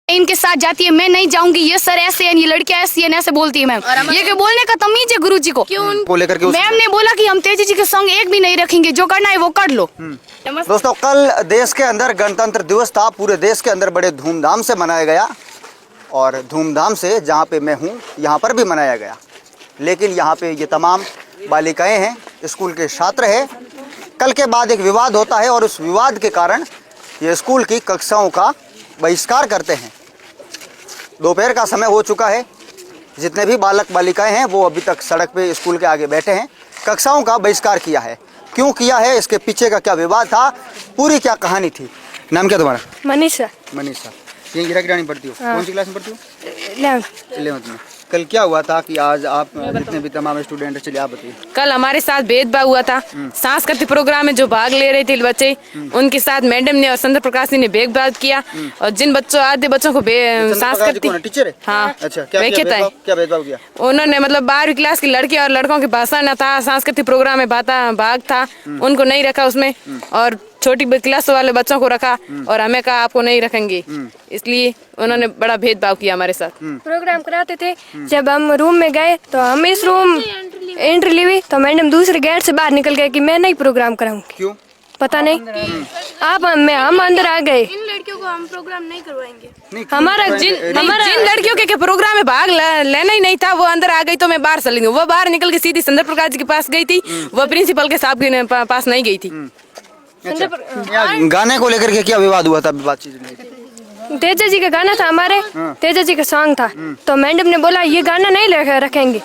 इनके साथ जाती है, मैं नहीं जाऊंगी, ये सर ऐसे हैं, ये लड़कियां ऐसी हैं, ऐसे बोलती है मैम। ये बोलने का तमीज है गुरुजी को। को लेकर के मैम ने बोला कि हम तेजी जी के सॉन्ग एक भी नहीं रखेंगे, जो करना है वो कर लो। दोस्तों, कल देश के अंदर गणतंत्र दिवस था, पूरे देश के अंदर बड़े धूमधाम से मनाया गया और धूमधाम से जहाँ पे मैं हूँ यहाँ पर भी मनाया गया। लेकिन यहाँ पे ये तमाम बालिकाएं हैं, स्कूल के छात्र हैं। कल के बाद एक विवाद होता है और उस विवाद के कारण ये स्कूल की कक्षाओं का बहिष्कार करते हैं। दोपहर का समय हो चुका है, जितने भी बालक बालिकाएं हैं वो अभी तक सड़क पे स्कूल के आगे बैठे हैं। कक्षाओं का बहिष्कार किया है। क्यों किया है, इसके पीछे का क्या विवाद था, पूरी क्या कहानी थी। नाम क्या तुम्हारा? मनीषा। मनीषा, ये गिरा गिरानी पढ़ती हो? हाँ। कौन सी क्लास में पढ़ती हो? 11th में। कल क्या हुआ था कि आज आप जितने भी तमाम स्टूडेंट हैं, चलिए आप बताइए। कल हमारे साथ भेदभाव हुआ था। सांस्कृतिक प्रोग्राम में जो भाग ले रहे थे बच्चे, उनके साथ मैडम ने और चंद्र प्रकाश ने भेदभाव किया और जिन बच्चों आधे बच्चों को सांस्कृतिक टीचर है? हाँ, अच्छा, क्या भेदभाव किया? उन्होंने मतलब 12वीं क्लास की लड़की और लड़कों के भाषण था, सांस्कृतिक प्रोग्राम में भाग था, उनको नहीं रखा उसमें, और छोटी क्लास वाले बच्चों को रखा और हमें कहा आपको नहीं रखेंगे। इसलिए उन्होंने बड़ा भेदभाव किया हमारे साथ। प्रोग्राम कराते थे, जब हम रूम में गए तो हम इस रूम एंट्री ली हुई तो मैडम दूसरे गेट से बाहर निकल गए कि मैं नहीं प्रोग्राम कराऊंगी। क्यों? पता नहीं। आप हम अंदर आ गए। इन लड़कियों को हम प्रोग्राम नहीं करवाएंगे। हमारा जिन लड़कियों के प्रोग्राम में भाग लेना ही नहीं था वो अंदर आ गई तो मैं बाहर चली गई। वो बाहर निकल के सीधी चंद्र प्रकाश जी के पास गई थी, वो प्रिंसिपल के साहब के पास नहीं गई थी। अच्छा, गाने को लेकर के क्या विवाद हुआ था? बातचीत तेजा जी का गाना था हमारे, तेजा जी का सॉन्ग था, तो मैडम ने बोला ये गाना नहीं रखेंगे,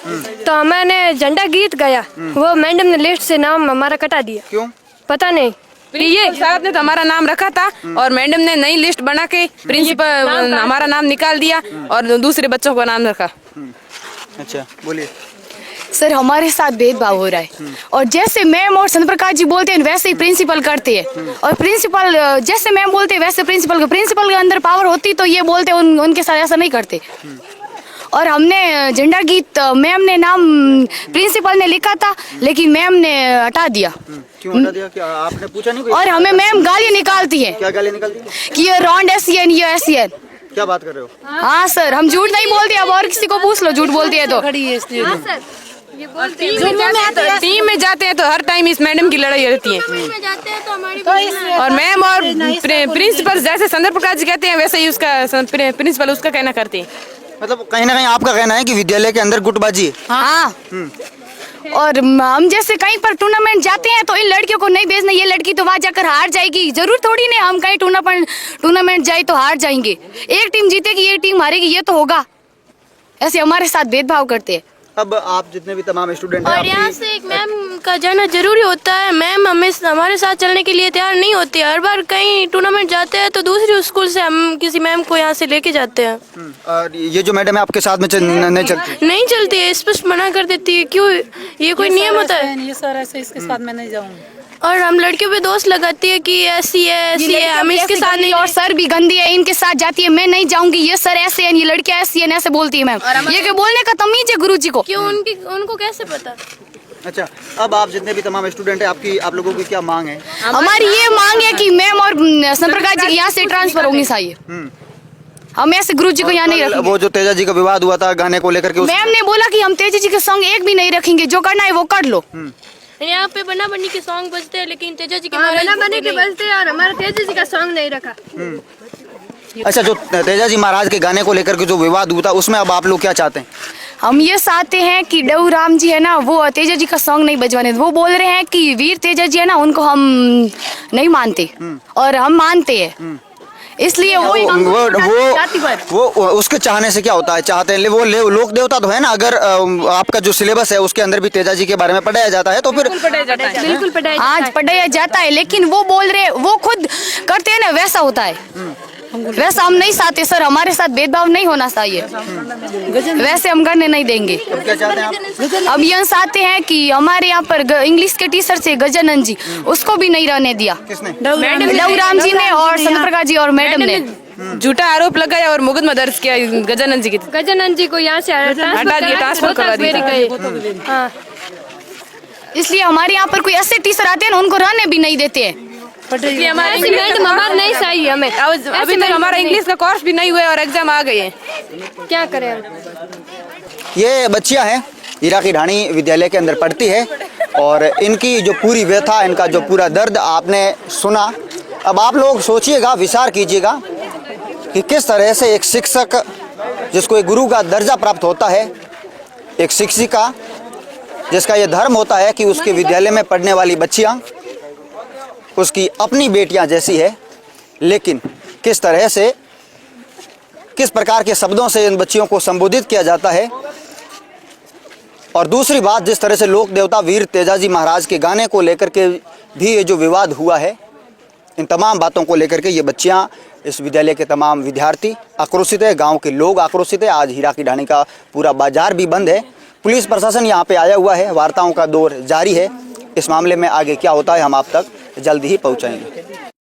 तो मैंने झंडा गीत गाया, वो मैडम ने लिस्ट से नाम हमारा कटा दिया। क्यों? पता नहीं। ये साहब ने तो हमारा नाम रखा था और मैडम ने नई लिस्ट बना के प्रिंसिपल हमारा नाम निकाल दिया और दूसरे बच्चों का नाम रखा। अच्छा, बोलिए। सर, हमारे साथ भेदभाव हो रहा है और जैसे मैम और चंद्र प्रकाश जी बोलते हैं वैसे ही प्रिंसिपल करते हैं, और प्रिंसिपल जैसे मैम बोलते हैं वैसे प्रिंसिपल के अंदर पावर होती तो ये बोलते उनके साथ ऐसा नहीं करते। और हमने झंडा गीत मैम ने नाम प्रिंसिपल ने लिखा था, लेकिन मैम ने हटा दिया। क्यों हटा दिया? क्या आपने पूछा नहीं? और हमें मैम गालियाँ निकालती है। क्या गालियाँ निकालती है? कि ये रॉन्ड ऐसी है, ये ऐसी है। क्या बात कर रहे हो? हाँ सर, हम झूठ नहीं बोलते, अब और किसी को पूछ लो झूठ बोलती है तो। टीम में जाते हैं तो हर टाइम इस मैडम की लड़ाई रहती है और मैम और प्रिंसिपल जैसे चंद्र प्रकाश जी कहते हैं वैसे ही उसका प्रिंसिपल उसका कहना करते हैं। मतलब कहीं ना कहीं आपका कहना है कि विद्यालय के अंदर गुटबाजी है? हाँ। और हम जैसे कहीं पर टूर्नामेंट जाते हैं तो इन लड़कियों को नहीं भेजना, ये लड़की तो वहाँ जाकर हार जाएगी। जरूर थोड़ी नहीं हम कहीं टूर्नामेंट जाए तो हार जाएंगे, एक टीम जीतेगी एक टीम हारेगी, ये तो होगा। ऐसे हमारे साथ भेदभाव करते हैं। अब आप जितने भी तमाम स्टूडेंट हैं, और यहाँ से एक मैम का जाना जरूरी होता है। मैम हमारे साथ चलने के लिए तैयार नहीं होती। हर बार कहीं टूर्नामेंट जाते हैं तो दूसरी स्कूल से हम किसी मैम को यहाँ से लेके जाते हैं। और ये जो मैडम है आपके साथ में नहीं चलती है, स्पष्ट मना कर देती है। क्यों? ये कोई नियम होता है? ये सर ऐसे इसके साथ में नहीं जाऊंगी। और हम लड़कियों पे दोष लगाती है कि ऐसी है, हम इसके साथ नहीं। और सर भी गंदी है, इनके साथ जाती है, मैं नहीं जाऊंगी, ये सर ऐसे हैं, ये लड़कियां ऐसी हैं, ऐसे बोलती है मैम। ये बोलने का तमीज है गुरुजी को। क्यों? उनको कैसे पता? अच्छा, अब आप जितने भी तमाम स्टूडेंट हैं, आप लोगों की क्या मांग है? हमारी ये मांग है कि मैम और चंद्र प्रकाश जी यहाँ से ट्रांसफर होनी चाहिए। हम ऐसे गुरुजी को यहाँ नहीं रखेंगे। वो जो तेजा जी का विवाद हुआ था गाने को लेकर के, मैम ने बोला कि हम तेजा जी के सॉन्ग एक भी नहीं रखेंगे, जो करना है वो कर लो। यहाँ पे बना बनी के सॉन्ग बजते हैं, लेकिन तेजा जी के बना बनी के बजते हैं और हमारा तेजा जी का सॉन्ग नहीं रखा। अच्छा, जो तेजा जी महाराज के गाने को लेकर के जो विवाद हुआ था उसमें अब आप लोग क्या चाहते हैं? हम ये चाहते हैं कि डऊ राम जी है ना, वो तेजा जी का सॉन्ग नहीं बजवाने। वो बोल रहे हैं कि वीर तेजा जी है ना, उनको हम नहीं मानते और हम मानते हैं, इसलिए वो उसके चाहने से क्या होता है? चाहते हैं वो लोक देवता तो है ना। अगर आपका जो सिलेबस है उसके अंदर भी तेजा जी के बारे में पढ़ाया जाता है तो फिर बिल्कुल पढ़ाया जाता है, लेकिन वो बोल रहे, वो खुद करते हैं ना, वैसा होता है। वैसा हम नहीं चाहते सर, हमारे साथ भेदभाव नहीं होना चाहिए, वैसे हम करने नहीं देंगे। क्या चाहते हैं आप? अब ये चाहते हैं कि हमारे यहाँ पर इंग्लिश के टीचर से गजानंद जी, उसको भी नहीं रहने दिया। किसने? डऊ राम जी ने और चंद्र प्रकाश जी और मैडम ने झूठा आरोप लगाया और मुकदमा दर्ज किया गजानंद जी की। गजानंद जी को यहाँ से ट्रांसफर करा दिया। इसलिए हमारे यहाँ पर कोई ऐसे टीचर आते हैं ना, उनको रहने भी नहीं देते हैं। क्योंकि हमारे ऐसी मैडम हमारे नहीं चाहिए हमें। अभी तक हमारा इंग्लिश का कोर्स भी नहीं हुआ और एग्जाम आ गए हैं। क्या करें हम? ये बच्चियां हैं, इराकी ढाणी विद्यालय के अंदर पढ़ती है और इनकी जो पूरी व्यथा, इनका जो पूरा दर्द आपने सुना। अब आप लोग सोचिएगा, विचार कीजिएगा कि किस तरह से एक शिक्षक जिसको एक गुरु का दर्जा प्राप्त होता है, एक शिक्षिका जिसका ये धर्म होता है कि उसके विद्यालय में पढ़ने वाली बच्चियां उसकी अपनी बेटियां जैसी है, लेकिन किस तरह से, किस प्रकार के शब्दों से इन बच्चियों को संबोधित किया जाता है। और दूसरी बात, जिस तरह से लोक देवता वीर तेजाजी महाराज के गाने को लेकर के भी ये जो विवाद हुआ है, इन तमाम बातों को लेकर के ये बच्चियां, इस विद्यालय के तमाम विद्यार्थी आक्रोशित है, गांव के लोग आक्रोशित है। आज हीराकी ढाणी का पूरा बाजार भी बंद है। पुलिस प्रशासन यहाँ पे आया हुआ है, वार्ताओं का दौर जारी है। इस मामले में आगे क्या होता है हम आप तक जल्दी ही पहुँचाएंगे।